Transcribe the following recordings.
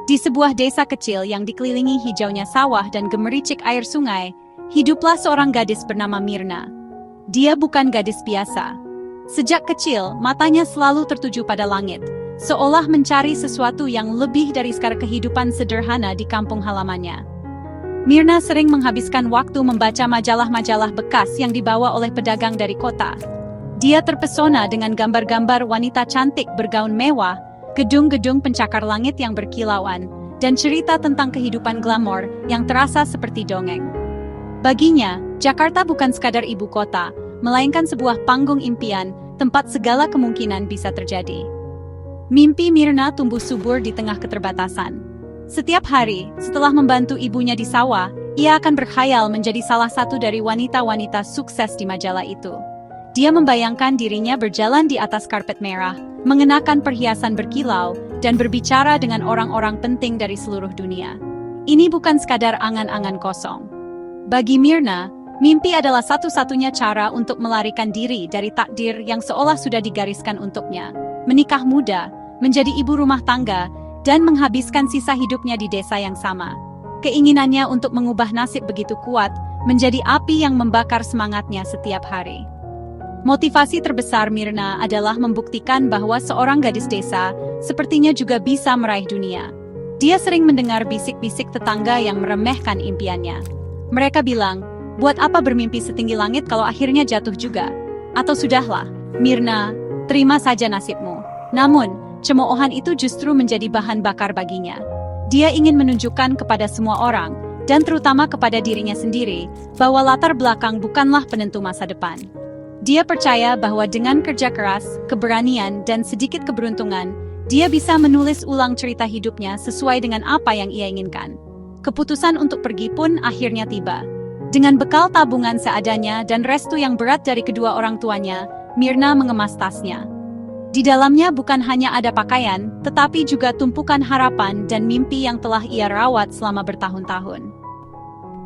Di sebuah desa kecil yang dikelilingi hijaunya sawah dan gemericik air sungai, hiduplah seorang gadis bernama Mirna. Dia bukan gadis biasa. Sejak kecil, matanya selalu tertuju pada langit, seolah mencari sesuatu yang lebih dari sekadar kehidupan sederhana di kampung halamannya. Mirna sering menghabiskan waktu membaca majalah-majalah bekas yang dibawa oleh pedagang dari kota. Dia terpesona dengan gambar-gambar wanita cantik bergaun mewah, gedung-gedung pencakar langit yang berkilauan, dan cerita tentang kehidupan glamor yang terasa seperti dongeng. Baginya, Jakarta bukan sekadar ibu kota, melainkan sebuah panggung impian, tempat segala kemungkinan bisa terjadi. Mimpi Mirna tumbuh subur di tengah keterbatasan. Setiap hari, setelah membantu ibunya di sawah, ia akan berkhayal menjadi salah satu dari wanita-wanita sukses di majalah itu. Dia membayangkan dirinya berjalan di atas karpet merah, mengenakan perhiasan berkilau, dan berbicara dengan orang-orang penting dari seluruh dunia. Ini bukan sekadar angan-angan kosong. Bagi Mirna, mimpi adalah satu-satunya cara untuk melarikan diri dari takdir yang seolah sudah digariskan untuknya. Menikah muda, menjadi ibu rumah tangga, dan menghabiskan sisa hidupnya di desa yang sama. Keinginannya untuk mengubah nasib begitu kuat, menjadi api yang membakar semangatnya setiap hari. Motivasi terbesar Mirna adalah membuktikan bahwa seorang gadis desa sepertinya juga bisa meraih dunia. Dia sering mendengar bisik-bisik tetangga yang meremehkan impiannya. Mereka bilang, buat apa bermimpi setinggi langit kalau akhirnya jatuh juga? Atau sudahlah, Mirna, terima saja nasibmu. Namun, cemoohan itu justru menjadi bahan bakar baginya. Dia ingin menunjukkan kepada semua orang, dan terutama kepada dirinya sendiri, bahwa latar belakang bukanlah penentu masa depan. Dia percaya bahwa dengan kerja keras, keberanian, dan sedikit keberuntungan, dia bisa menulis ulang cerita hidupnya sesuai dengan apa yang ia inginkan. Keputusan untuk pergi pun akhirnya tiba. Dengan bekal tabungan seadanya dan restu yang berat dari kedua orang tuanya, Mirna mengemas tasnya. Di dalamnya bukan hanya ada pakaian, tetapi juga tumpukan harapan dan mimpi yang telah ia rawat selama bertahun-tahun.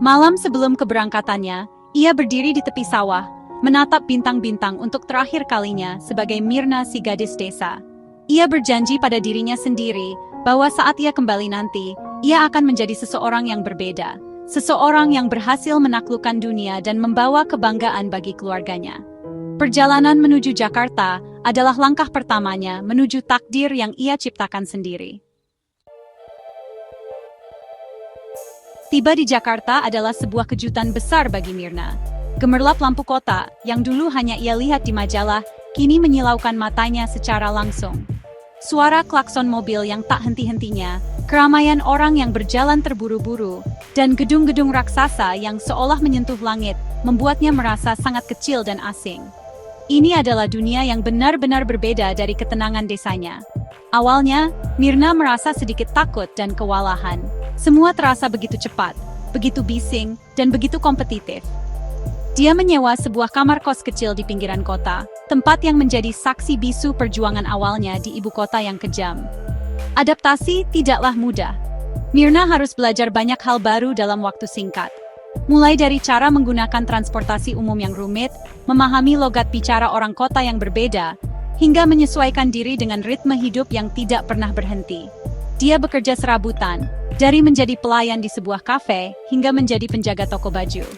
Malam sebelum keberangkatannya, ia berdiri di tepi sawah, menatap bintang-bintang untuk terakhir kalinya sebagai Mirna si gadis desa. Ia berjanji pada dirinya sendiri bahwa saat ia kembali nanti, ia akan menjadi seseorang yang berbeda, seseorang yang berhasil menaklukkan dunia dan membawa kebanggaan bagi keluarganya. Perjalanan menuju Jakarta adalah langkah pertamanya menuju takdir yang ia ciptakan sendiri. Tiba di Jakarta adalah sebuah kejutan besar bagi Mirna. Gemerlap lampu kota, yang dulu hanya ia lihat di majalah, kini menyilaukan matanya secara langsung. Suara klakson mobil yang tak henti-hentinya, keramaian orang yang berjalan terburu-buru, dan gedung-gedung raksasa yang seolah menyentuh langit, membuatnya merasa sangat kecil dan asing. Ini adalah dunia yang benar-benar berbeda dari ketenangan desanya. Awalnya, Mirna merasa sedikit takut dan kewalahan. Semua terasa begitu cepat, begitu bising, dan begitu kompetitif. Dia menyewa sebuah kamar kos kecil di pinggiran kota, tempat yang menjadi saksi bisu perjuangan awalnya di ibu kota yang kejam. Adaptasi tidaklah mudah. Mirna harus belajar banyak hal baru dalam waktu singkat. Mulai dari cara menggunakan transportasi umum yang rumit, memahami logat bicara orang kota yang berbeda, hingga menyesuaikan diri dengan ritme hidup yang tidak pernah berhenti. Dia bekerja serabutan, dari menjadi pelayan di sebuah kafe, hingga menjadi penjaga toko baju.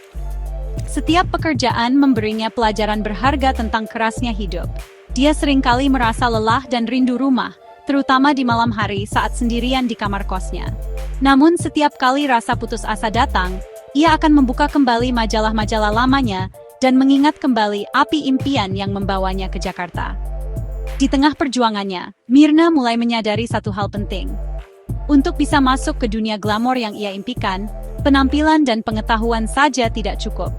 Setiap pekerjaan memberinya pelajaran berharga tentang kerasnya hidup. Dia seringkali merasa lelah dan rindu rumah, terutama di malam hari saat sendirian di kamar kosnya. Namun setiap kali rasa putus asa datang, ia akan membuka kembali majalah-majalah lamanya dan mengingat kembali api impian yang membawanya ke Jakarta. Di tengah perjuangannya, Mirna mulai menyadari satu hal penting. Untuk bisa masuk ke dunia glamor yang ia impikan, penampilan dan pengetahuan saja tidak cukup.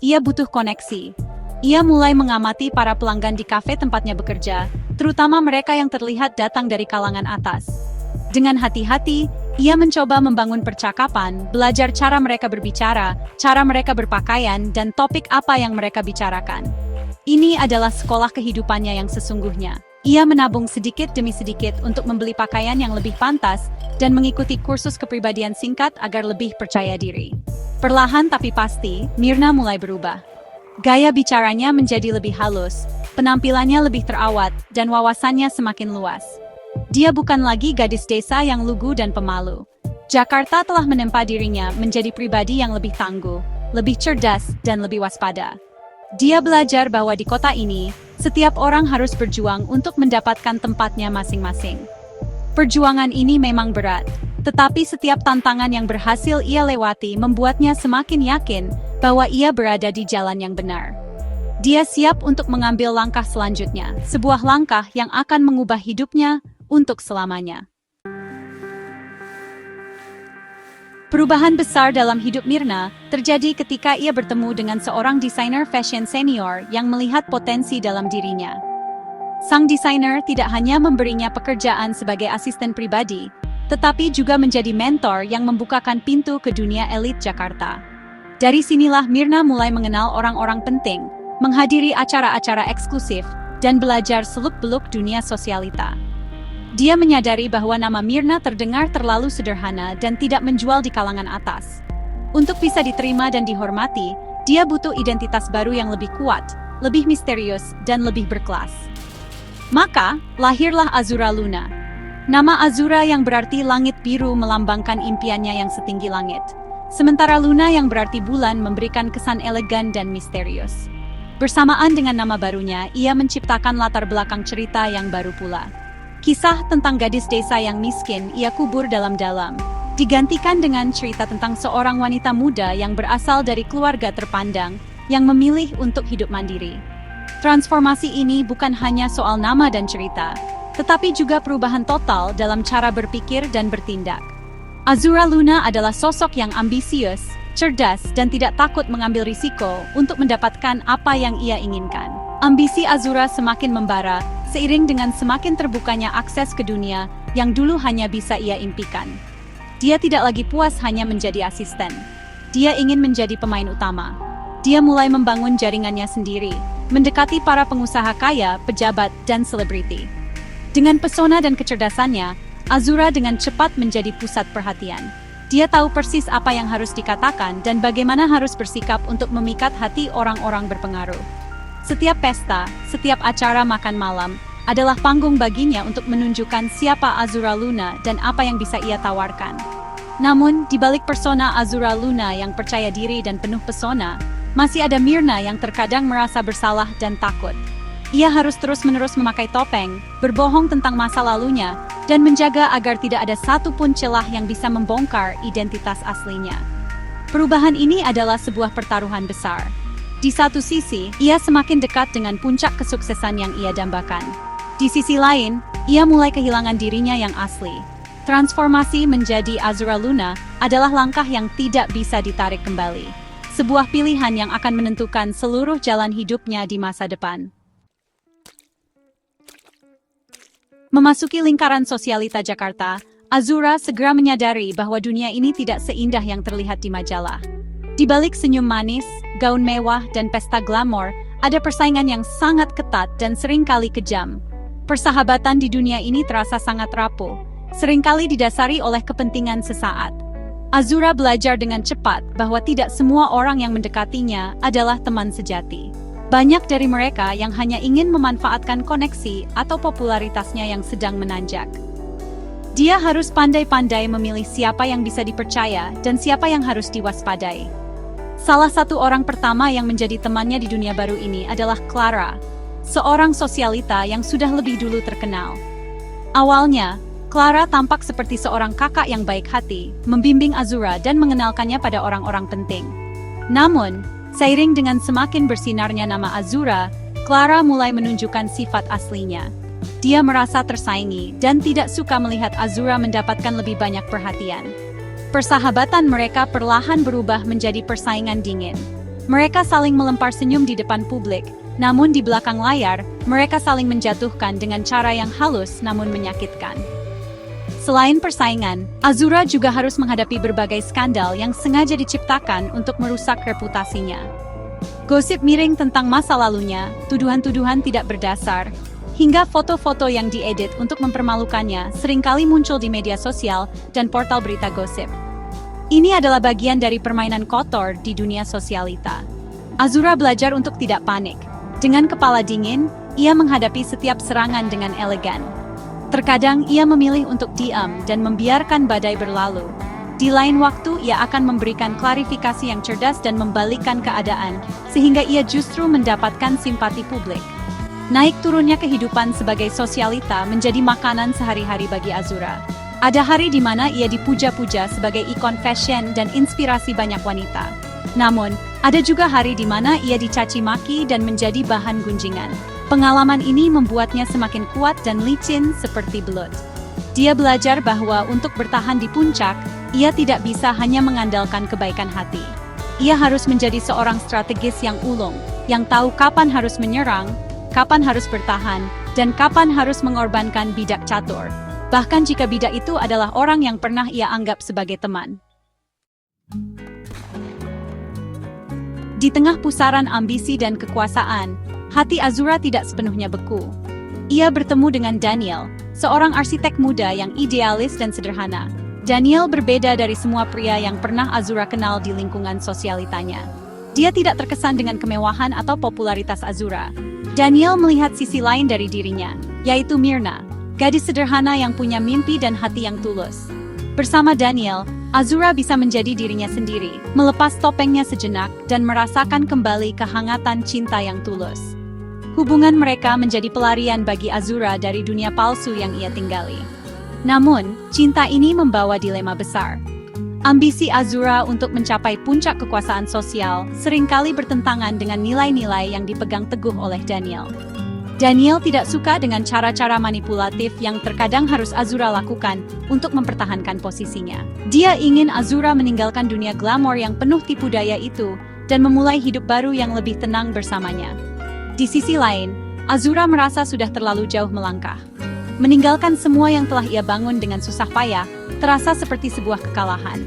Ia butuh koneksi. Ia mulai mengamati para pelanggan di kafe tempatnya bekerja, terutama mereka yang terlihat datang dari kalangan atas. Dengan hati-hati, ia mencoba membangun percakapan, belajar cara mereka berbicara, cara mereka berpakaian, dan topik apa yang mereka bicarakan. Ini adalah sekolah kehidupannya yang sesungguhnya. Ia menabung sedikit demi sedikit untuk membeli pakaian yang lebih pantas dan mengikuti kursus kepribadian singkat agar lebih percaya diri. Perlahan tapi pasti, Mirna mulai berubah. Gaya bicaranya menjadi lebih halus, penampilannya lebih terawat, dan wawasannya semakin luas. Dia bukan lagi gadis desa yang lugu dan pemalu. Jakarta telah menempa dirinya menjadi pribadi yang lebih tangguh, lebih cerdas, dan lebih waspada. Dia belajar bahwa di kota ini, setiap orang harus berjuang untuk mendapatkan tempatnya masing-masing. Perjuangan ini memang berat, tetapi setiap tantangan yang berhasil ia lewati membuatnya semakin yakin bahwa ia berada di jalan yang benar. Dia siap untuk mengambil langkah selanjutnya, sebuah langkah yang akan mengubah hidupnya untuk selamanya. Perubahan besar dalam hidup Myrna terjadi ketika ia bertemu dengan seorang desainer fashion senior yang melihat potensi dalam dirinya. Sang desainer tidak hanya memberinya pekerjaan sebagai asisten pribadi, tetapi juga menjadi mentor yang membukakan pintu ke dunia elit Jakarta. Dari sinilah Myrna mulai mengenal orang-orang penting, menghadiri acara-acara eksklusif, dan belajar seluk-beluk dunia sosialita. Dia menyadari bahwa nama Myrna terdengar terlalu sederhana dan tidak menjual di kalangan atas. Untuk bisa diterima dan dihormati, dia butuh identitas baru yang lebih kuat, lebih misterius, dan lebih berkelas. Maka, lahirlah Azura Luna. Nama Azura yang berarti langit biru melambangkan impiannya yang setinggi langit. Sementara Luna yang berarti bulan memberikan kesan elegan dan misterius. Bersamaan dengan nama barunya, ia menciptakan latar belakang cerita yang baru pula. Kisah tentang gadis desa yang miskin ia kubur dalam-dalam, digantikan dengan cerita tentang seorang wanita muda yang berasal dari keluarga terpandang, yang memilih untuk hidup mandiri. Transformasi ini bukan hanya soal nama dan cerita, tetapi juga perubahan total dalam cara berpikir dan bertindak. Azura Luna adalah sosok yang ambisius, cerdas, dan tidak takut mengambil risiko untuk mendapatkan apa yang ia inginkan. Ambisi Azura semakin membara, seiring dengan semakin terbukanya akses ke dunia yang dulu hanya bisa ia impikan. Dia tidak lagi puas hanya menjadi asisten. Dia ingin menjadi pemain utama. Dia mulai membangun jaringannya sendiri, mendekati para pengusaha kaya, pejabat, dan selebriti. Dengan pesona dan kecerdasannya, Azura dengan cepat menjadi pusat perhatian. Dia tahu persis apa yang harus dikatakan dan bagaimana harus bersikap untuk memikat hati orang-orang berpengaruh. Setiap pesta, setiap acara makan malam, adalah panggung baginya untuk menunjukkan siapa Azura Luna dan apa yang bisa ia tawarkan. Namun, di balik persona Azura Luna yang percaya diri dan penuh pesona, masih ada Myrna yang terkadang merasa bersalah dan takut. Ia harus terus-menerus memakai topeng, berbohong tentang masa lalunya, dan menjaga agar tidak ada satupun celah yang bisa membongkar identitas aslinya. Perubahan ini adalah sebuah pertaruhan besar. Di satu sisi, ia semakin dekat dengan puncak kesuksesan yang ia dambakan. Di sisi lain, ia mulai kehilangan dirinya yang asli. Transformasi menjadi Azura Luna adalah langkah yang tidak bisa ditarik kembali. Sebuah pilihan yang akan menentukan seluruh jalan hidupnya di masa depan. Memasuki lingkaran sosialita Jakarta, Azura segera menyadari bahwa dunia ini tidak seindah yang terlihat di majalah. Di balik senyum manis, gaun mewah, dan pesta glamor, ada persaingan yang sangat ketat dan seringkali kejam. Persahabatan di dunia ini terasa sangat rapuh, seringkali didasari oleh kepentingan sesaat. Azura belajar dengan cepat bahwa tidak semua orang yang mendekatinya adalah teman sejati. Banyak dari mereka yang hanya ingin memanfaatkan koneksi atau popularitasnya yang sedang menanjak. Dia harus pandai-pandai memilih siapa yang bisa dipercaya dan siapa yang harus diwaspadai. Salah satu orang pertama yang menjadi temannya di dunia baru ini adalah Clara, seorang sosialita yang sudah lebih dulu terkenal. Awalnya, Clara tampak seperti seorang kakak yang baik hati, membimbing Azura dan mengenalkannya pada orang-orang penting. Namun, seiring dengan semakin bersinarnya nama Azura, Clara mulai menunjukkan sifat aslinya. Dia merasa tersaingi dan tidak suka melihat Azura mendapatkan lebih banyak perhatian. Persahabatan mereka perlahan berubah menjadi persaingan dingin. Mereka saling melempar senyum di depan publik, namun di belakang layar, mereka saling menjatuhkan dengan cara yang halus namun menyakitkan. Selain persaingan, Azura juga harus menghadapi berbagai skandal yang sengaja diciptakan untuk merusak reputasinya. Gosip miring tentang masa lalunya, tuduhan-tuduhan tidak berdasar, hingga foto-foto yang diedit untuk mempermalukannya seringkali muncul di media sosial dan portal berita gosip. Ini adalah bagian dari permainan kotor di dunia sosialita. Azura belajar untuk tidak panik. Dengan kepala dingin, ia menghadapi setiap serangan dengan elegan. Terkadang ia memilih untuk diam dan membiarkan badai berlalu. Di lain waktu, ia akan memberikan klarifikasi yang cerdas dan membalikkan keadaan, sehingga ia justru mendapatkan simpati publik. Naik turunnya kehidupan sebagai sosialita menjadi makanan sehari-hari bagi Azura. Ada hari di mana ia dipuja-puja sebagai ikon fashion dan inspirasi banyak wanita. Namun, ada juga hari di mana ia dicaci maki dan menjadi bahan gunjingan. Pengalaman ini membuatnya semakin kuat dan licin seperti belut. Dia belajar bahwa untuk bertahan di puncak, ia tidak bisa hanya mengandalkan kebaikan hati. Ia harus menjadi seorang strategis yang ulung, yang tahu kapan harus menyerang, kapan harus bertahan, dan kapan harus mengorbankan bidak catur. Bahkan jika bidak itu adalah orang yang pernah ia anggap sebagai teman. Di tengah pusaran ambisi dan kekuasaan, hati Azura tidak sepenuhnya beku. Ia bertemu dengan Daniel, seorang arsitek muda yang idealis dan sederhana. Daniel berbeda dari semua pria yang pernah Azura kenal di lingkungan sosialitanya. Dia tidak terkesan dengan kemewahan atau popularitas Azura. Daniel melihat sisi lain dari dirinya, yaitu Myrna, gadis sederhana yang punya mimpi dan hati yang tulus. Bersama Daniel, Azura bisa menjadi dirinya sendiri, melepas topengnya sejenak dan merasakan kembali kehangatan cinta yang tulus. Hubungan mereka menjadi pelarian bagi Azura dari dunia palsu yang ia tinggali. Namun, cinta ini membawa dilema besar. Ambisi Azura untuk mencapai puncak kekuasaan sosial seringkali bertentangan dengan nilai-nilai yang dipegang teguh oleh Daniel. Daniel tidak suka dengan cara-cara manipulatif yang terkadang harus Azura lakukan untuk mempertahankan posisinya. Dia ingin Azura meninggalkan dunia glamor yang penuh tipu daya itu dan memulai hidup baru yang lebih tenang bersamanya. Di sisi lain, Azura merasa sudah terlalu jauh melangkah. Meninggalkan semua yang telah ia bangun dengan susah payah, terasa seperti sebuah kekalahan.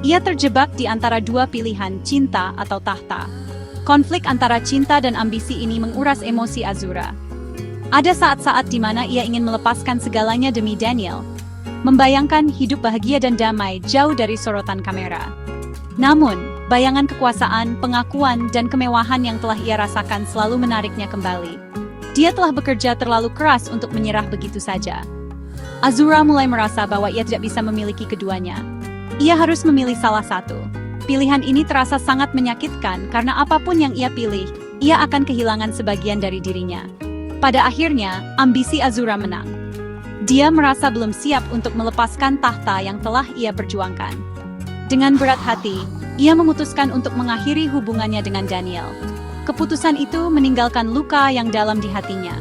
Ia terjebak di antara dua pilihan, cinta atau tahta. Konflik antara cinta dan ambisi ini menguras emosi Azura. Ada saat-saat di mana ia ingin melepaskan segalanya demi Daniel, membayangkan hidup bahagia dan damai jauh dari sorotan kamera. Namun, bayangan kekuasaan, pengakuan, dan kemewahan yang telah ia rasakan selalu menariknya kembali. Dia telah bekerja terlalu keras untuk menyerah begitu saja. Azura mulai merasa bahwa ia tidak bisa memiliki keduanya. Ia harus memilih salah satu. Pilihan ini terasa sangat menyakitkan karena apapun yang ia pilih, ia akan kehilangan sebagian dari dirinya. Pada akhirnya, ambisi Azura menang. Dia merasa belum siap untuk melepaskan tahta yang telah ia perjuangkan. Dengan berat hati, ia memutuskan untuk mengakhiri hubungannya dengan Daniel. Keputusan itu meninggalkan luka yang dalam di hatinya.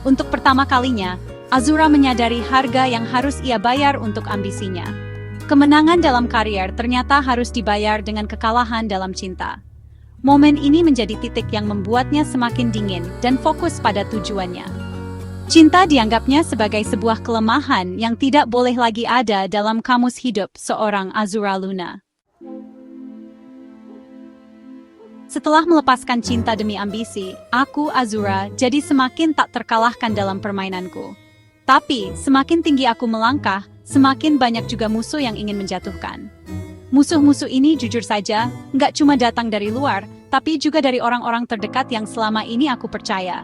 Untuk pertama kalinya, Azura menyadari harga yang harus ia bayar untuk ambisinya. Kemenangan dalam karier ternyata harus dibayar dengan kekalahan dalam cinta. Momen ini menjadi titik yang membuatnya semakin dingin dan fokus pada tujuannya. Cinta dianggapnya sebagai sebuah kelemahan yang tidak boleh lagi ada dalam kamus hidup seorang Azura Luna. Setelah melepaskan cinta demi ambisi, aku, Azura, jadi semakin tak terkalahkan dalam permainanku. Tapi, semakin tinggi aku melangkah, semakin banyak juga musuh yang ingin menjatuhkan. Musuh-musuh ini jujur saja, nggak cuma datang dari luar, tapi juga dari orang-orang terdekat yang selama ini aku percaya.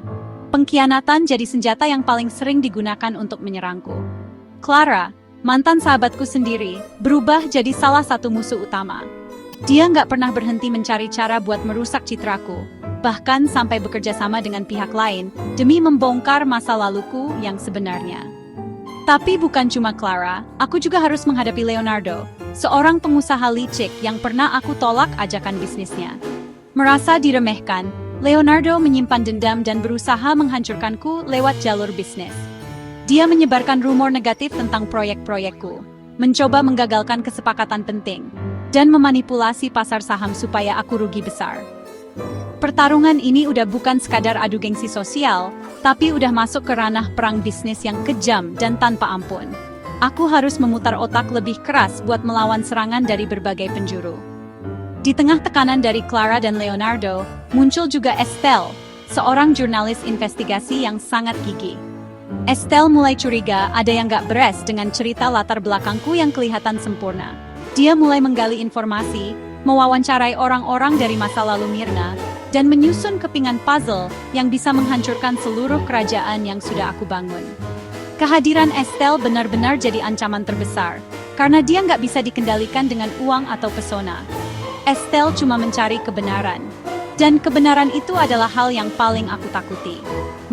Pengkhianatan jadi senjata yang paling sering digunakan untuk menyerangku. Clara, mantan sahabatku sendiri, berubah jadi salah satu musuh utama. Dia nggak pernah berhenti mencari cara buat merusak citraku, bahkan sampai bekerja sama dengan pihak lain demi membongkar masa laluku yang sebenarnya. Tapi bukan cuma Clara, aku juga harus menghadapi Leonardo, seorang pengusaha licik yang pernah aku tolak ajakan bisnisnya. Merasa diremehkan, Leonardo menyimpan dendam dan berusaha menghancurkanku lewat jalur bisnis. Dia menyebarkan rumor negatif tentang proyek-proyekku, mencoba menggagalkan kesepakatan penting, dan memanipulasi pasar saham supaya aku rugi besar. Pertarungan ini udah bukan sekadar adu gengsi sosial, tapi udah masuk ke ranah perang bisnis yang kejam dan tanpa ampun. Aku harus memutar otak lebih keras buat melawan serangan dari berbagai penjuru. Di tengah tekanan dari Clara dan Leonardo, muncul juga Estelle, seorang jurnalis investigasi yang sangat gigih. Estelle mulai curiga ada yang gak beres dengan cerita latar belakangku yang kelihatan sempurna. Dia mulai menggali informasi, mewawancarai orang-orang dari masa lalu Myrna, dan menyusun kepingan puzzle yang bisa menghancurkan seluruh kerajaan yang sudah aku bangun. Kehadiran Estelle benar-benar jadi ancaman terbesar, karena dia nggak bisa dikendalikan dengan uang atau pesona. Estelle cuma mencari kebenaran. Dan kebenaran itu adalah hal yang paling aku takuti.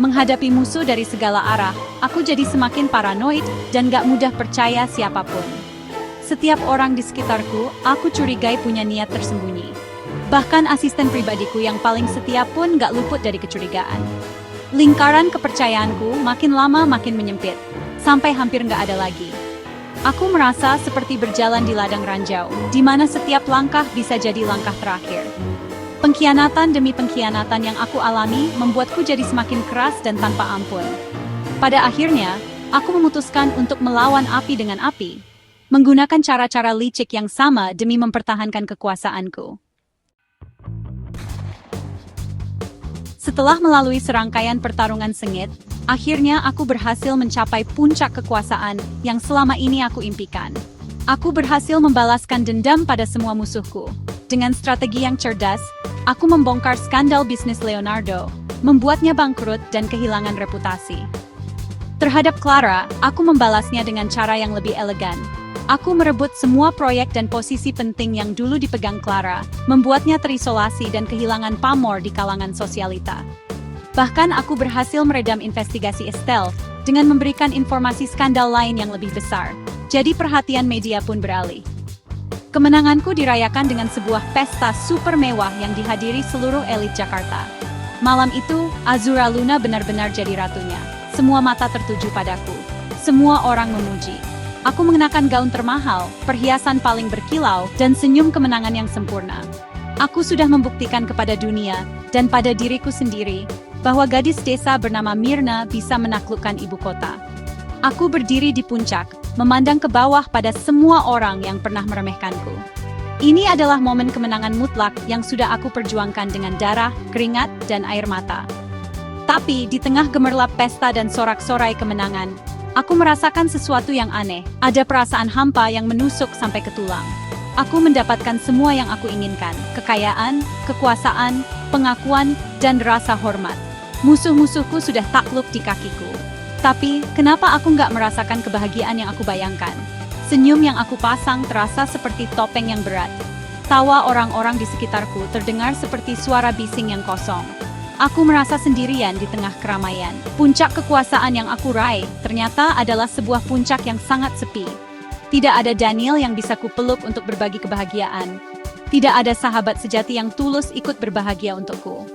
Menghadapi musuh dari segala arah, aku jadi semakin paranoid dan gak mudah percaya siapapun. Setiap orang di sekitarku, aku curigai punya niat tersembunyi. Bahkan asisten pribadiku yang paling setia pun gak luput dari kecurigaan. Lingkaran kepercayaanku makin lama makin menyempit, sampai hampir gak ada lagi. Aku merasa seperti berjalan di ladang ranjau, di mana setiap langkah bisa jadi langkah terakhir. Pengkhianatan demi pengkhianatan yang aku alami membuatku jadi semakin keras dan tanpa ampun. Pada akhirnya, aku memutuskan untuk melawan api dengan api, menggunakan cara-cara licik yang sama demi mempertahankan kekuasaanku. Setelah melalui serangkaian pertarungan sengit, akhirnya aku berhasil mencapai puncak kekuasaan yang selama ini aku impikan. Aku berhasil membalaskan dendam pada semua musuhku. Dengan strategi yang cerdas, aku membongkar skandal bisnis Leonardo, membuatnya bangkrut dan kehilangan reputasi. Terhadap Clara, aku membalasnya dengan cara yang lebih elegan. Aku merebut semua proyek dan posisi penting yang dulu dipegang Clara, membuatnya terisolasi dan kehilangan pamor di kalangan sosialita. Bahkan aku berhasil meredam investigasi Estelle dengan memberikan informasi skandal lain yang lebih besar. Jadi perhatian media pun beralih. Kemenanganku dirayakan dengan sebuah pesta super mewah yang dihadiri seluruh elit Jakarta. Malam itu, Azura Luna benar-benar jadi ratunya. Semua mata tertuju padaku. Semua orang memuji. Aku mengenakan gaun termahal, perhiasan paling berkilau, dan senyum kemenangan yang sempurna. Aku sudah membuktikan kepada dunia, dan pada diriku sendiri, bahwa gadis desa bernama Myrna bisa menaklukkan ibu kota. Aku berdiri di puncak, memandang ke bawah pada semua orang yang pernah meremehkanku. Ini adalah momen kemenangan mutlak yang sudah aku perjuangkan dengan darah, keringat, dan air mata. Tapi di tengah gemerlap pesta dan sorak-sorai kemenangan, aku merasakan sesuatu yang aneh. Ada perasaan hampa yang menusuk sampai ke tulang. Aku mendapatkan semua yang aku inginkan, kekayaan, kekuasaan, pengakuan, dan rasa hormat. Musuh-musuhku sudah takluk di kakiku. Tapi, kenapa aku nggak merasakan kebahagiaan yang aku bayangkan? Senyum yang aku pasang terasa seperti topeng yang berat. Tawa orang-orang di sekitarku terdengar seperti suara bising yang kosong. Aku merasa sendirian di tengah keramaian. Puncak kekuasaan yang aku raih ternyata adalah sebuah puncak yang sangat sepi. Tidak ada Daniel yang bisa kupeluk untuk berbagi kebahagiaan. Tidak ada sahabat sejati yang tulus ikut berbahagia untukku.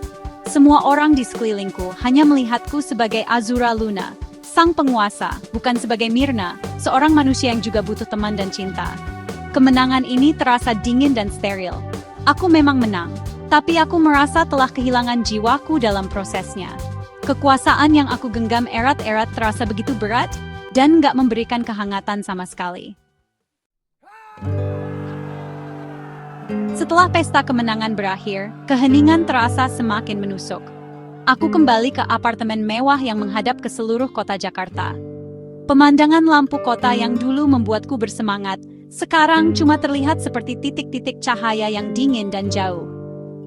Semua orang di sekelilingku hanya melihatku sebagai Azura Luna, sang penguasa, bukan sebagai Myrna, seorang manusia yang juga butuh teman dan cinta. Kemenangan ini terasa dingin dan steril. Aku memang menang, tapi aku merasa telah kehilangan jiwaku dalam prosesnya. Kekuasaan yang aku genggam erat-erat terasa begitu berat dan nggak memberikan kehangatan sama sekali. Setelah pesta kemenangan berakhir, keheningan terasa semakin menusuk. Aku kembali ke apartemen mewah yang menghadap ke seluruh kota Jakarta. Pemandangan lampu kota yang dulu membuatku bersemangat, sekarang cuma terlihat seperti titik-titik cahaya yang dingin dan jauh.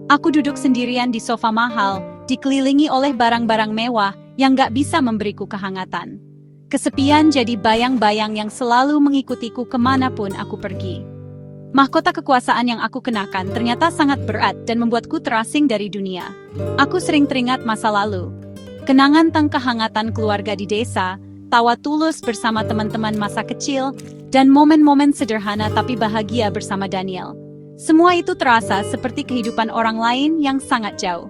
Aku duduk sendirian di sofa mahal, dikelilingi oleh barang-barang mewah yang gak bisa memberiku kehangatan. Kesepian jadi bayang-bayang yang selalu mengikutiku kemanapun aku pergi. Mahkota kekuasaan yang aku kenakan ternyata sangat berat dan membuatku terasing dari dunia. Aku sering teringat masa lalu. Kenangan tentang kehangatan keluarga di desa, tawa tulus bersama teman-teman masa kecil, dan momen-momen sederhana tapi bahagia bersama Daniel. Semua itu terasa seperti kehidupan orang lain yang sangat jauh.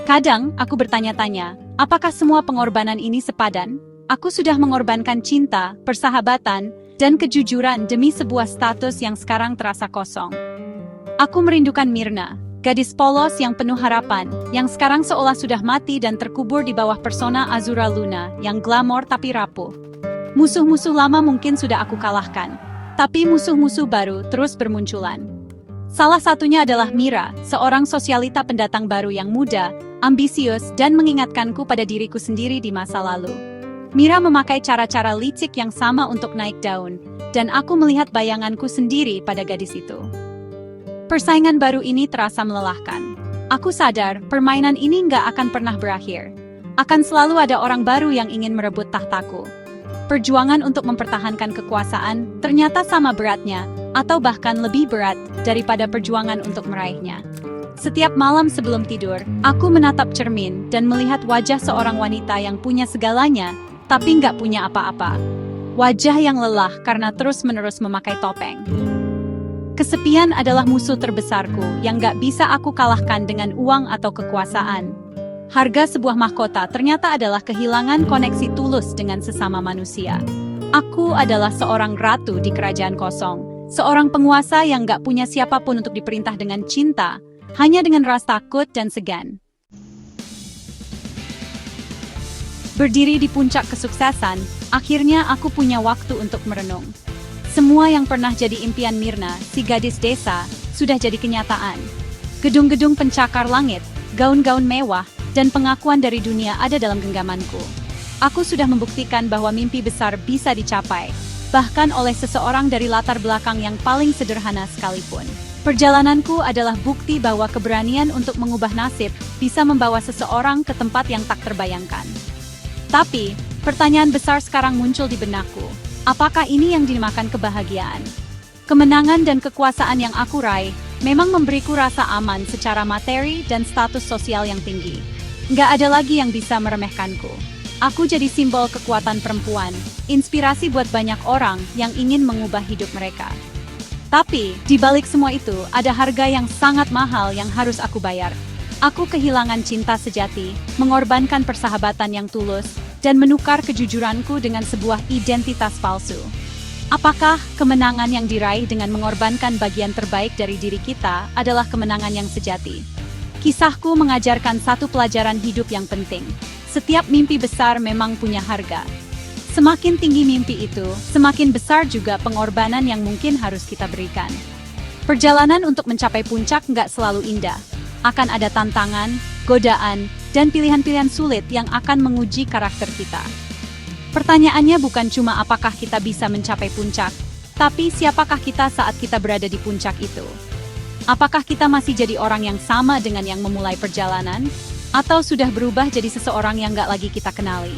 Kadang, aku bertanya-tanya, apakah semua pengorbanan ini sepadan? Aku sudah mengorbankan cinta, persahabatan, dan kejujuran demi sebuah status yang sekarang terasa kosong. Aku merindukan Myrna, gadis polos yang penuh harapan, yang sekarang seolah sudah mati dan terkubur di bawah persona Azura Luna, yang glamor tapi rapuh. Musuh-musuh lama mungkin sudah aku kalahkan, tapi musuh-musuh baru terus bermunculan. Salah satunya adalah Mira, seorang sosialita pendatang baru yang muda, ambisius, dan mengingatkanku pada diriku sendiri di masa lalu. Mira memakai cara-cara licik yang sama untuk naik daun, dan aku melihat bayanganku sendiri pada gadis itu. Persaingan baru ini terasa melelahkan. Aku sadar, permainan ini nggak akan pernah berakhir. Akan selalu ada orang baru yang ingin merebut tahtaku. perjuangan untuk mempertahankan kekuasaan ternyata sama beratnya, atau bahkan lebih berat daripada perjuangan untuk meraihnya. Setiap malam sebelum tidur, aku menatap cermin dan melihat wajah seorang wanita yang punya segalanya, tapi nggak punya apa-apa. Wajah yang lelah karena terus-menerus memakai topeng. Kesepian adalah musuh terbesarku yang nggak bisa aku kalahkan dengan uang atau kekuasaan. Harga sebuah mahkota ternyata adalah kehilangan koneksi tulus dengan sesama manusia. Aku adalah seorang ratu di kerajaan kosong, seorang penguasa yang nggak punya siapapun untuk diperintah dengan cinta, hanya dengan rasa takut dan segan. Berdiri di puncak kesuksesan, akhirnya aku punya waktu untuk merenung. Semua yang pernah jadi impian Myrna, si gadis desa, sudah jadi kenyataan. Gedung-gedung pencakar langit, gaun-gaun mewah, dan pengakuan dari dunia ada dalam genggamanku. Aku sudah membuktikan bahwa mimpi besar bisa dicapai, bahkan oleh seseorang dari latar belakang yang paling sederhana sekalipun. Perjalananku adalah bukti bahwa keberanian untuk mengubah nasib bisa membawa seseorang ke tempat yang tak terbayangkan. Tapi, pertanyaan besar sekarang muncul di benakku. Apakah ini yang dinamakan kebahagiaan? Kemenangan dan kekuasaan yang aku raih memang memberiku rasa aman secara materi dan status sosial yang tinggi. Nggak ada lagi yang bisa meremehkanku. Aku jadi simbol kekuatan perempuan, inspirasi buat banyak orang yang ingin mengubah hidup mereka. Tapi, di balik semua itu, ada harga yang sangat mahal yang harus aku bayar. Aku kehilangan cinta sejati, mengorbankan persahabatan yang tulus, dan menukar kejujuranku dengan sebuah identitas palsu. Apakah kemenangan yang diraih dengan mengorbankan bagian terbaik dari diri kita adalah kemenangan yang sejati? Kisahku mengajarkan satu pelajaran hidup yang penting. Setiap mimpi besar memang punya harga. Semakin tinggi mimpi itu, semakin besar juga pengorbanan yang mungkin harus kita berikan. Perjalanan untuk mencapai puncak nggak selalu indah. Akan ada tantangan, godaan, dan pilihan-pilihan sulit yang akan menguji karakter kita. Pertanyaannya bukan cuma apakah kita bisa mencapai puncak, tapi siapakah kita saat kita berada di puncak itu. Apakah kita masih jadi orang yang sama dengan yang memulai perjalanan, atau sudah berubah jadi seseorang yang nggak lagi kita kenali?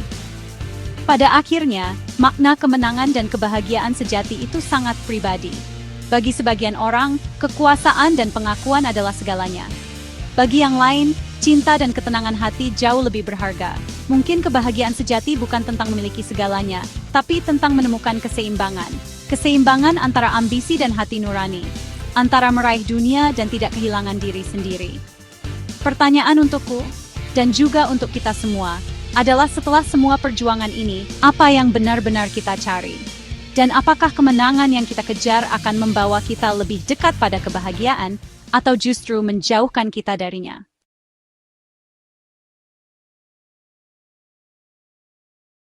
Pada akhirnya, makna kemenangan dan kebahagiaan sejati itu sangat pribadi. Bagi sebagian orang, kekuasaan dan pengakuan adalah segalanya. Bagi yang lain, cinta dan ketenangan hati jauh lebih berharga. Mungkin kebahagiaan sejati bukan tentang memiliki segalanya, tapi tentang menemukan keseimbangan. Keseimbangan antara ambisi dan hati nurani. Antara meraih dunia dan tidak kehilangan diri sendiri. Pertanyaan untukku, dan juga untuk kita semua, adalah setelah semua perjuangan ini, apa yang benar-benar kita cari? Dan apakah kemenangan yang kita kejar akan membawa kita lebih dekat pada kebahagiaan, atau justru menjauhkan kita darinya?